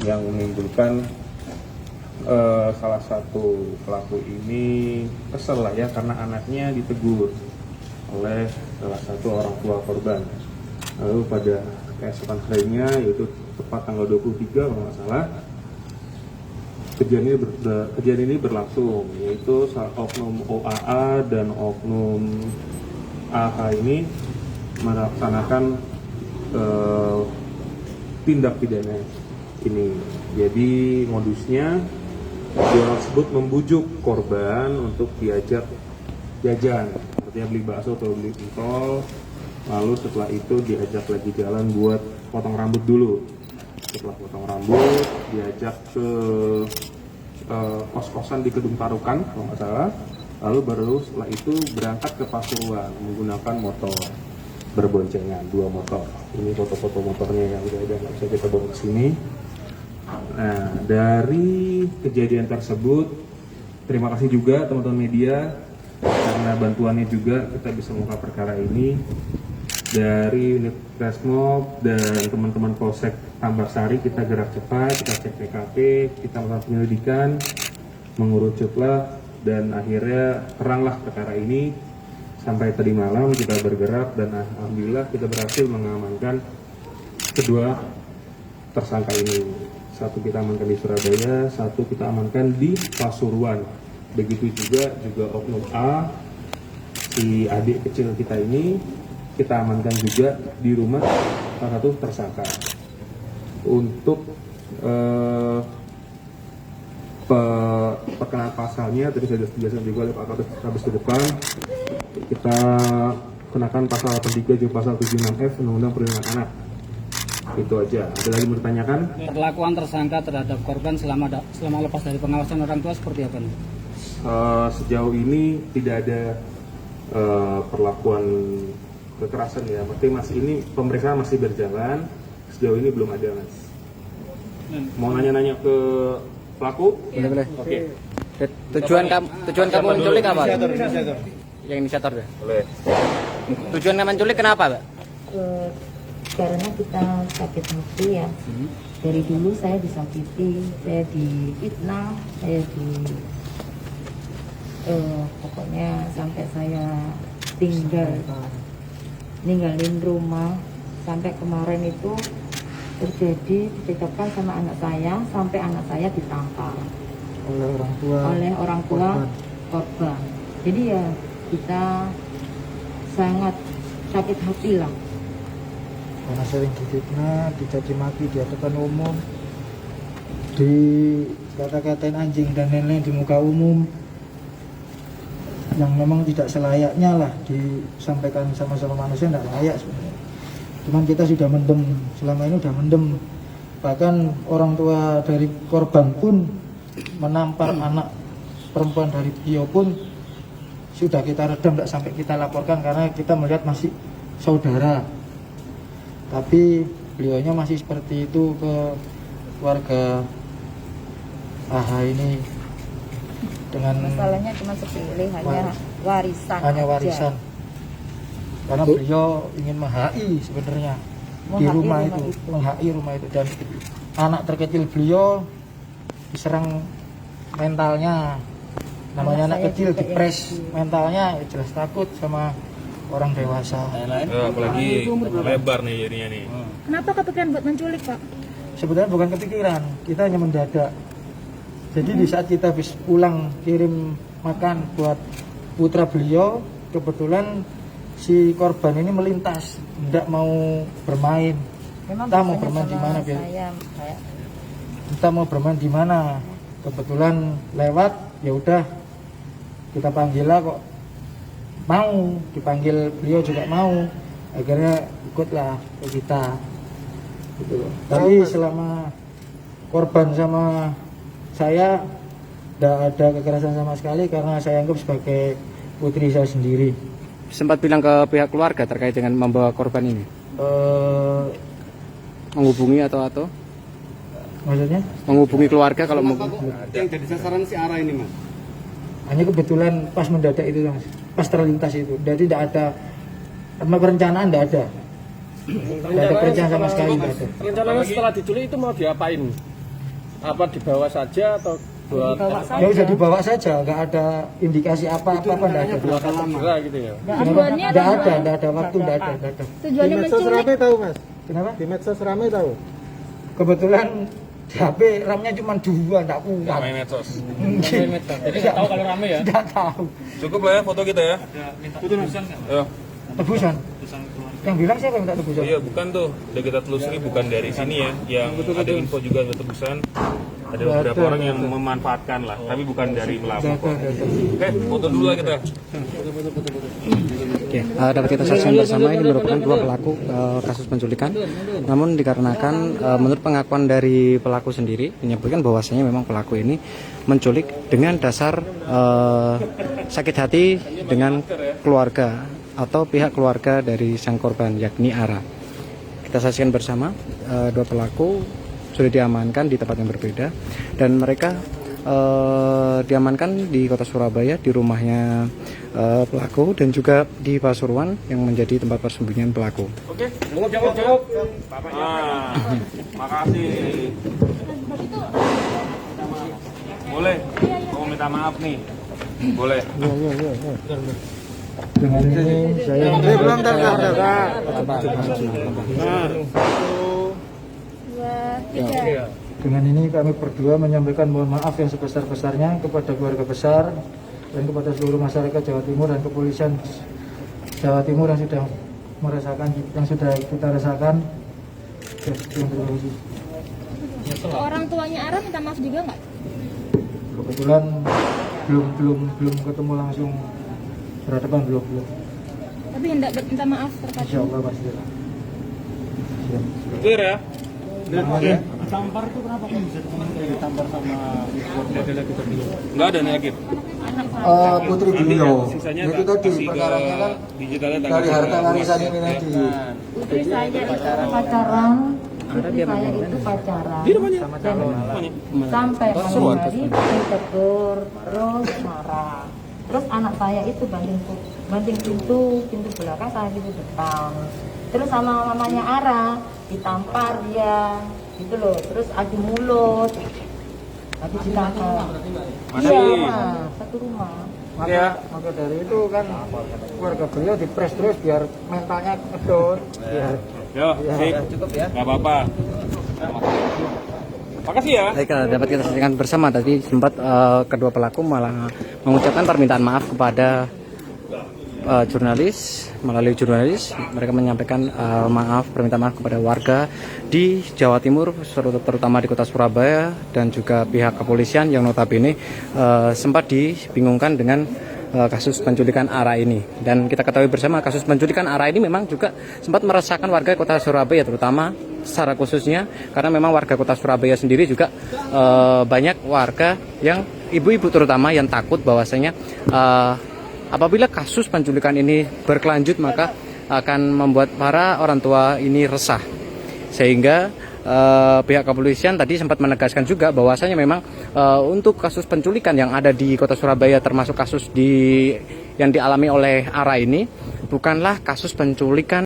yang menimbulkan salah satu pelaku ini kesel lah ya karena anaknya ditegur oleh salah satu orang tua korban. Lalu pada keesokan harinya, yaitu tepat tanggal 23 kalau nggak salah, kejadian ini berlangsung, yaitu oknum OAA dan oknum AH ini melaksanakan tindak pidana ini. Jadi modusnya dia tersebut membujuk korban untuk diajak jajan, artinya beli bakso atau beli pentol, lalu setelah itu diajak lagi jalan buat potong rambut dulu. Setelah potong rambut diajak ke kos-kosan di Kedung Tarukan kalau nggak salah, lalu baru setelah itu berangkat ke Pasuruan menggunakan motor berboncengan, 2 motor. Ini foto-foto motornya yang udah ada, nggak bisa kita bawa ke sini. Nah, dari kejadian tersebut, terima kasih juga teman-teman media karena bantuannya juga kita bisa mengungkap perkara ini. Dari unit Resmob dan teman-teman Polsek Tambak-Sari kita gerak cepat, kita cek TKP, kita melakukan penyelidikan, mengerucutlah, dan akhirnya teranglah perkara ini. Sampai tadi malam kita bergerak dan alhamdulillah kita berhasil mengamankan kedua tersangka ini. Satu kita amankan di Surabaya, satu kita amankan di Pasuruan. Begitu juga oknum A, si adik kecil kita ini kita amankan juga di rumah salah satu tersangka. Untuk perkenalan pasalnya tadi sudah dijelaskan juga oleh Pak Kabis di depan. Kita kenakan pasal 83 juga pasal 76F Undang-Undang Perlindungan Anak. Itu aja. Ada lagi mau ditanyakan? Perlakuan tersangka terhadap korban selama lepas dari pengawasan orang tua seperti apa nih? Sejauh ini tidak ada perlakuan kekerasan ya. Masih ini pemeriksaan masih berjalan. Sejauh ini belum ada, Mas. Mau nanya-nanya ke pelaku? Boleh. Oke. Tujuan kamu menculik apa? Yang inisiator ya? Boleh. Tujuan kamu menculik kenapa, Pak? Karena kita sakit hati ya. Dari dulu saya disakiti, saya difitnah, saya pokoknya sampai saya ninggalin rumah. Sampai kemarin itu terjadi dicekapkan sama anak saya, sampai anak saya ditampar oleh orang tua korban. Jadi ya kita sangat sakit hati lah. Karena sering difitnah, dicaci maki di hadapan umum, di kata-katain anjing dan lain-lain di muka umum, yang memang tidak selayaknya lah disampaikan sama manusia, tidak layak sebenarnya. Cuman kita sudah mendem, selama ini sudah mendem. Bahkan orang tua dari korban pun menampar anak perempuan dari beliau pun sudah kita redam, tidak sampai kita laporkan karena kita melihat masih saudara. Tapi beliaunya masih seperti itu ke keluarga AH ini dengan Masalahnya cuma sepele, hanya warisan. warisan. Karena beliau ingin meng-HI sebenarnya di rumah itu, meng-HI rumah itu, dan anak terkecil beliau diserang mentalnya. Namanya anak kecil dipres mentalnya, jelas takut sama orang dewasa. Apalagi lebar nih jadinya nih. Kenapa kepikiran buat menculik, Pak? Sebenarnya bukan kepikiran, kita hanya mendadak. Jadi di saat kita habis pulang kirim makan buat putra beliau, kebetulan si korban ini melintas, tidak mau bermain. Memang Kita mau bermain di mana, Biar? Kita mau bermain di mana? Kebetulan lewat, ya udah kita panggil lah, kok mau dipanggil, beliau juga mau, akhirnya ikutlah ke kita gitu. Tapi selama korban sama saya tidak ada kekerasan sama sekali karena saya anggap sebagai putri saya sendiri. Sempat bilang ke pihak keluarga terkait dengan membawa korban ini? Menghubungi atau? Maksudnya? Menghubungi keluarga kalau mau. Yang jadi sasaran si Ara ini, Mas? Hanya kebetulan pas mendadak itu, Mas. Pas terlintas itu. Jadi tidak ada perencanaan, tidak ada. Tidak ada perencanaan sama sekali. Rencananya setelah diculik itu mau diapain? Apa dibawa saja atau buat Dibawa Ya saja. udah dibawa saja, nggak ada indikasi apa-apa, nggak ada. segera gitu ya? Tujuannya Nggak ada waktu, nggak ada. Nggak ada. tujuannya menculik. tahu mas? Kenapa? Di medsos rame tahu? Kebetulan di HP RAM-nya cuma 2, nggak kuat. medsos. Mungkin. Jadi nggak tahu kalau rame ya. Nggak tahu. Cukup lah ya foto kita ya. Ayo. Tebusan. Yang bilang siapa yang minta tebusan? Iya, bukan tuh. Udah kita telusuri bukan dari sini ya. Yang ada info juga ada tebusan. Ada beberapa orang yang memanfaatkan lah, tapi bukan dari pelapor. Oke, foto dulu lah kita. Oke, dapat kita saksikan bersama ini merupakan dua pelaku kasus penculikan. Namun dikarenakan menurut pengakuan dari pelaku sendiri menyebutkan bahwasanya memang pelaku ini menculik dengan dasar sakit hati dengan keluarga atau pihak keluarga dari sang korban yakni Ara. Kita saksikan bersama dua pelaku sudah diamankan di tempat yang berbeda dan mereka diamankan di kota Surabaya di rumahnya pelaku dan juga di Pasuruan yang menjadi tempat persembunyian pelaku. Oke, cukup. Makasih. Boleh, mau minta maaf nih. Boleh. Dengan ini saya Dua, tiga. Dengan ini kami berdua menyampaikan mohon maaf yang sebesar-besarnya kepada keluarga besar dan kepada seluruh masyarakat Jawa Timur dan kepolisian Jawa Timur yang sudah merasakan, yang sudah kita rasakan. Terima kasih. Orang tuanya Ara minta maaf juga nggak? Kebetulan belum ketemu langsung berhadapan, belum. Tapi hendak minta maaf terkait Insya Allah pasti. Siap. Clear ya? Ditampar itu kenapa kok bisa ditampar sama keluarga lagi tadi? Enggak ada negatif. Putri Dino Sisanya itu tak tadi kasih ke perkaranya kan digitalnya tak dari kasih harta ke warisan Mas. ini tadi. Putri saya itu pacaran. Putri saya itu pacaran. Sampai malam hari ditegur, terus marah. Terus anak saya itu banting pintu belakang saya pintu depan. Terus sama mamanya Ara ditampar dia, gitu loh. Terus adu mulut, habis ditampar. Iya, Ma, satu rumah. Maka dari itu kan keluarga beliau dipres terus biar mentalnya ngedon. Biar Yo, sip. Cukup ya. Enggak apa-apa. Makasih ya. Baik, dapat kita saksikan bersama tadi sempat kedua pelaku malah mengucapkan permintaan maaf kepada jurnalis. Melalui jurnalis mereka menyampaikan permintaan maaf kepada warga di Jawa Timur terutama di kota Surabaya dan juga pihak kepolisian yang notabene sempat dibingungkan dengan kasus penculikan Ara ini. Dan kita ketahui bersama kasus penculikan Ara ini memang juga sempat meresahkan warga kota Surabaya terutama secara khususnya karena memang warga kota Surabaya sendiri juga banyak warga yang ibu-ibu terutama yang takut bahwasanya apabila kasus penculikan ini berkelanjut maka akan membuat para orang tua ini resah. Sehingga pihak kepolisian tadi sempat menegaskan juga bahwasanya memang untuk kasus penculikan yang ada di kota Surabaya termasuk kasus yang dialami oleh Ara ini bukanlah kasus penculikan